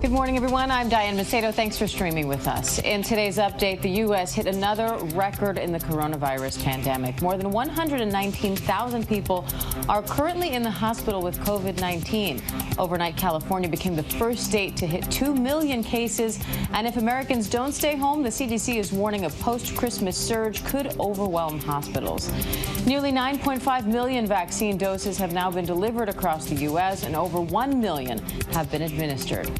Good morning, everyone. I'm Diane Macedo. Thanks for streaming with us. In today's update, the U.S. hit another record in the coronavirus pandemic. More than 119,000 people are currently in the hospital with COVID-19. Overnight, California became the first state to hit 2 million cases. And if Americans don't stay home, the CDC is warning a post-Christmas surge could overwhelm hospitals. Nearly 9.5 million vaccine doses have now been delivered across the U.S., and over 1 million have been administered.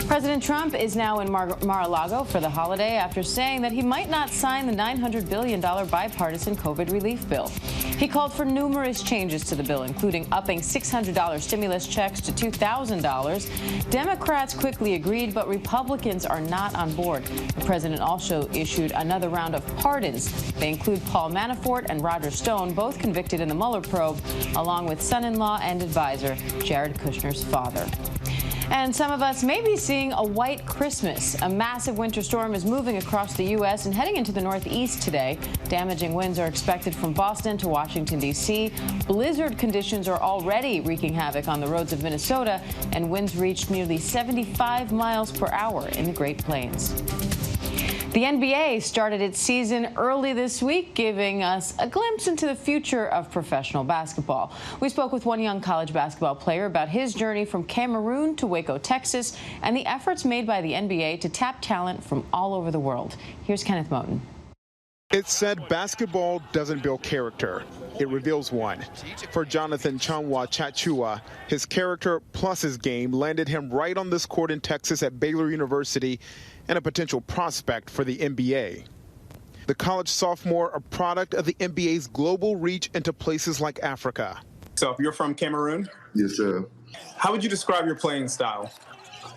President Trump is now in Mar-a-Lago for the holiday after saying that he might not sign the $900 billion bipartisan COVID relief bill. He called for numerous changes to the bill, including upping $600 stimulus checks to $2,000. Democrats quickly agreed, but Republicans are not on board. The president also issued another round of pardons. They include Paul Manafort and Roger Stone, both convicted in the Mueller probe, along with son-in-law and advisor Jared Kushner's father. And some of us may be seeing a white Christmas. A massive winter storm is moving across the U.S. and heading into the Northeast today. Damaging winds are expected from Boston to Washington, D.C. Blizzard conditions are already wreaking havoc on the roads of Minnesota, and winds reached nearly 75 miles per hour in the Great Plains. The NBA started its season early this week, giving us a glimpse into the future of professional basketball. We spoke with one young college basketball player about his journey from Cameroon to Waco, Texas, and the efforts made by the NBA to tap talent from all over the world. Here's Kenneth Moten. It's said basketball doesn't build character. It reveals one. For Jonathan Chanwa Chachua, his character plus his game landed him right on this court in Texas at Baylor University, and a potential prospect for the NBA. The college sophomore, a product of the NBA's global reach into places like Africa. So if you're from Cameroon? Yes, sir. How would you describe your playing style?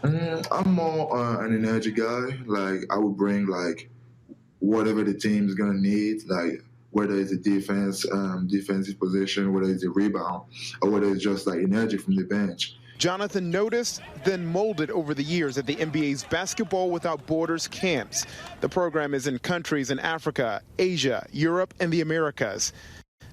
I'm more an energy guy. Like, I would bring, like, whatever the team is going to need, like, whether it's a defensive position, whether it's a rebound, or whether it's just, like, energy from the bench. Jonathan noticed, then molded over the years at the NBA's Basketball Without Borders camps. The program is in countries in Africa, Asia, Europe, and the Americas.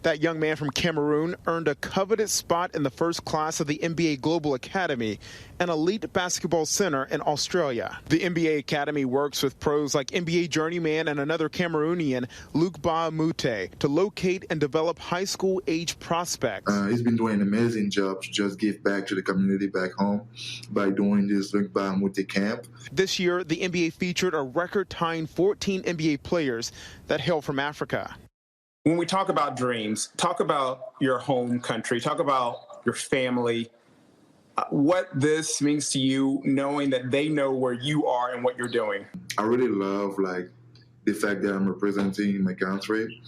That young man from Cameroon earned a coveted spot in the first class of the NBA Global Academy, an elite basketball center in Australia. The NBA Academy works with pros like NBA journeyman and another Cameroonian, Luc Ba Mute, to locate and develop high school age prospects. He's been doing an amazing job to just give back to the community back home by doing this Luc Ba Mute camp. This year, the NBA featured a record-tying 14 NBA players that hail from Africa. When we talk about dreams, talk about your home country, talk about your family, what this means to you, knowing that they know where you are and what you're doing. I really love, like, the fact that I'm representing my country,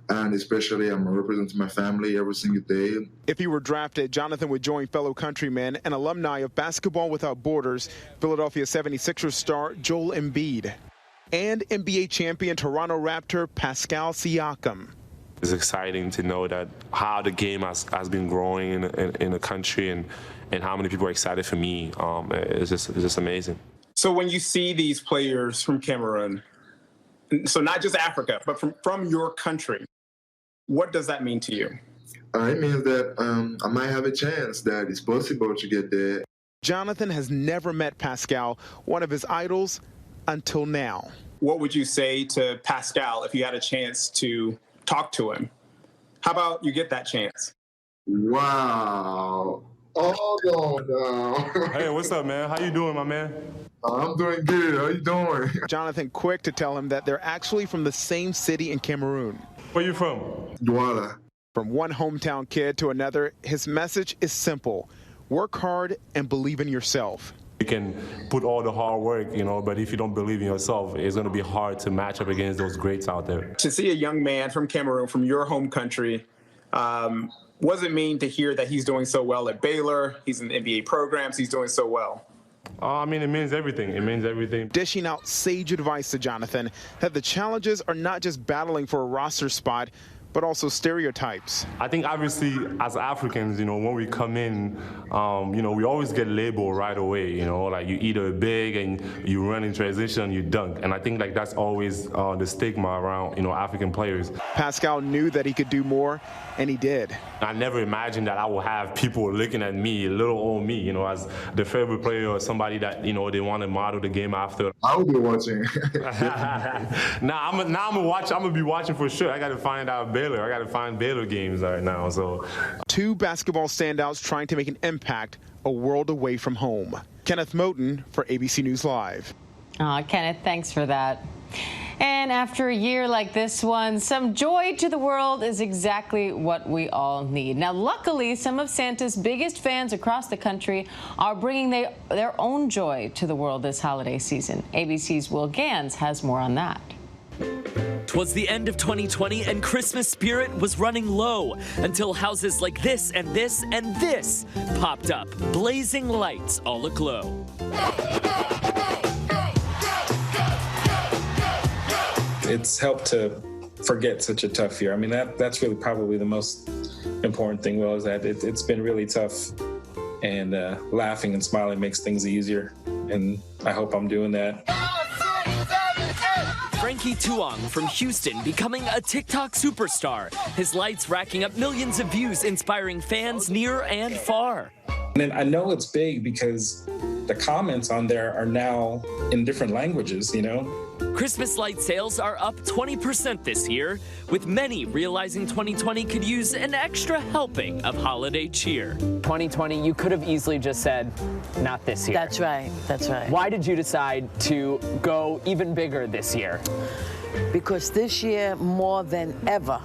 and especially I'm representing my family every single day. If he were drafted, Jonathan would join fellow countrymen and alumni of Basketball Without Borders, Philadelphia 76ers star Joel Embiid, and NBA champion Toronto Raptor PASCAL SIAKAM. It's exciting to know that how the game has been growing in the country and how many people are excited for me. It's just amazing. So when you see these players from Cameroon, so not just Africa, but from your country, what does that mean to you? It means that I might have a chance that it's possible to get there. Jonathan has never met PASCAL, one of his idols, until now. What would you say to PASCAL if you had a chance to talk to him? How about you get that chance? Wow. Hold on now. Hey, what's up, man? How you doing, my man? I'm doing good. How you doing? Jonathan quick to tell him that they're actually from the same city in Cameroon. Where you from? Douala. From one hometown kid to another, his message is simple. Work hard and believe in yourself. You can put all the hard work, but if you don't believe in yourself, it's going to be hard to match up against those greats out there. To see a young man from Cameroon, from your home country, what does it mean to hear that he's doing so well at Baylor? He's in NBA programs. He's doing so well. I mean, it means everything. It means everything. Dishing out sage advice to Jonathan that the challenges are not just battling for a roster spot, but also stereotypes. I think obviously as Africans, when we come in, we always get labeled right away, like you either big and you run in transition, you dunk. And I think like that's always the stigma around, African players. PASCAL knew that he could do more, and he did. I never imagined that I would have people looking at me, little old me, as the favorite player or somebody that, they want to model the game after. I'll be watching. I'm gonna be watching for sure. I got to find out Baylor. I got to find Baylor games right now. So, two basketball standouts trying to make an impact a world away from home. Kenneth Moten for ABC News Live. Kenneth, thanks for that. And after a year like this one, some joy to the world is exactly what we all need. Now, luckily, some of Santa's biggest fans across the country are bringing their own joy to the world this holiday season. ABC's Will Gans has more on that. 'Twas the end of 2020 and Christmas spirit was running low until houses like this and this and this popped up, blazing lights all aglow. It's helped to forget such a tough year. I mean, that's really probably the most important thing, Will, is that it's been really tough, and laughing and smiling makes things easier, and I hope I'm doing that. Frankie TWO-ONG from Houston becoming a TikTok superstar. His lights racking up millions of views, inspiring fans near and far. And I know it's big because the comments on there are now in different languages, Christmas light sales are up 20% this year, with many realizing 2020 could use an extra helping of holiday cheer. 2020, you could have easily just said, not this year. That's right, that's right. Why did you decide to go even bigger this year? Because this year, more than ever,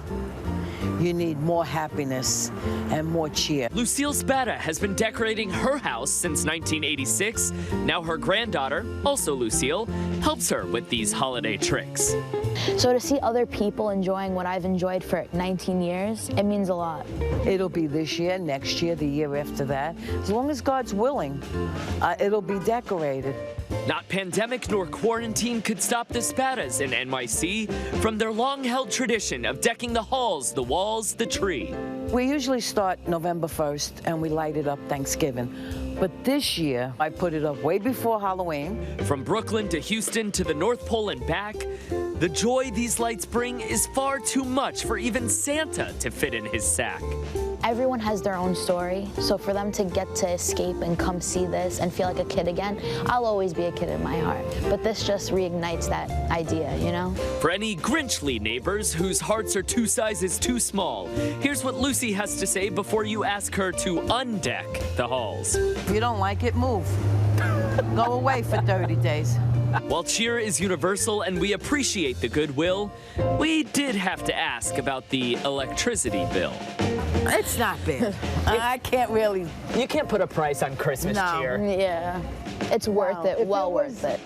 you need more happiness and more cheer. Lucille SPATA has been decorating her house since 1986. Now her granddaughter, also Lucille, helps her with these holiday tricks. So to see other people enjoying what I've enjoyed for 19 years, it means a lot. It'll be this year, next year, the year after that. As long as God's willing, it'll be decorated. Not pandemic nor quarantine could stop the SPATAs in NYC from their long-held tradition of decking the halls, the walls, the tree. We usually start November 1st and we light it up Thanksgiving. But this year, I put it up way before Halloween. From Brooklyn to Houston to the North Pole and back, the joy these lights bring is far too much for even Santa to fit in his sack. Everyone has their own story, so for them to get to escape and come see this and feel like a kid again, I'll always be a kid in my heart. But this just reignites that idea, For any Grinchly neighbors whose hearts are 2 sizes too small, here's what Lucy has to say before you ask her to undeck the halls. If you don't like it, move. Go away for 30 days. While cheer is universal and we appreciate the goodwill, we did have to ask about the electricity bill. It's not bad. I can't really. You can't put a price on Christmas cheer. Yeah, it's worth it, well worth it.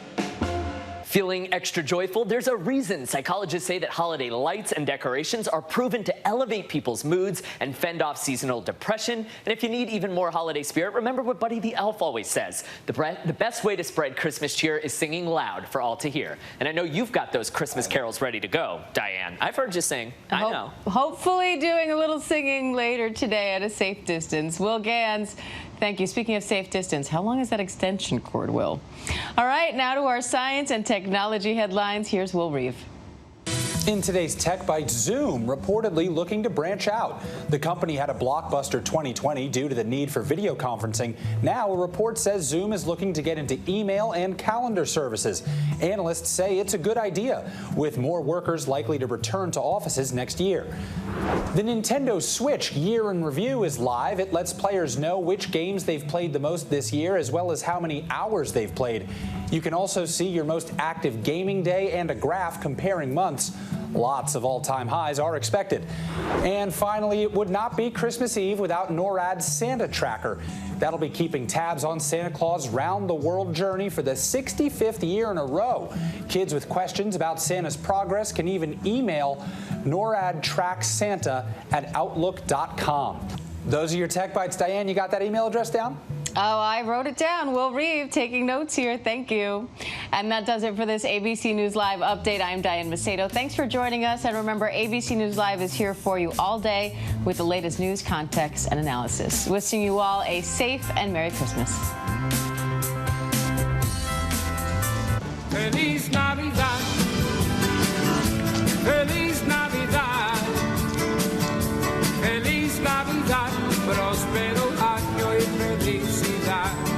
Feeling extra joyful? There's a reason psychologists say that holiday lights and decorations are proven to elevate people's moods and fend off seasonal depression. And if you need even more holiday spirit, remember what Buddy the Elf always says. The best way to spread Christmas cheer is singing loud for all to hear. And I know you've got those Christmas carols ready to go, Diane. I've heard you sing. I know. Hopefully doing a little singing later today at a safe distance. Will Gans, thank you. Speaking of safe distance, how long is that extension cord, Will? All right, now to our science and technology headlines. Here's Will Reeve. In today's Tech Bite, Zoom reportedly looking to branch out. The company had a blockbuster 2020 due to the need for video conferencing. Now a report says Zoom is looking to get into email and calendar services. Analysts say it's a good idea, with more workers likely to return to offices next year. The Nintendo Switch Year in Review is live. It lets players know which games they've played the most this year, as well as how many hours they've played. You can also see your most active gaming day and a graph comparing months. Lots of all-time highs are expected. And finally, it would not be Christmas Eve without NORAD's Santa Tracker. That'll be keeping tabs on Santa Claus' round-the-world journey for the 65th year in a row. Kids with questions about Santa's progress can even email NORADTracksSanta@outlook.com. Those are your Tech Bites. Diane, you got that email address down? Oh, I wrote it down. Will Reeve taking notes here. Thank you. And that does it for this ABC News Live update. I'm Diane Macedo. Thanks for joining us. And remember, ABC News Live is here for you all day with the latest news, context, and analysis. Wishing you all a safe and Merry Christmas. Feliz Navidad. Feliz Navidad. Feliz Navidad. Próspero año y felicidad.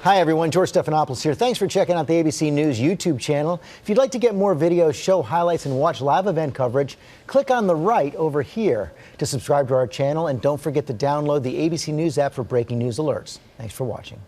Hi everyone, George Stephanopoulos here. Thanks for checking out the ABC News YouTube channel. If you'd like to get more videos, show highlights, and watch live event coverage, click on the right over here to subscribe to our channel, and don't forget to download the ABC News app for breaking news alerts. Thanks for watching.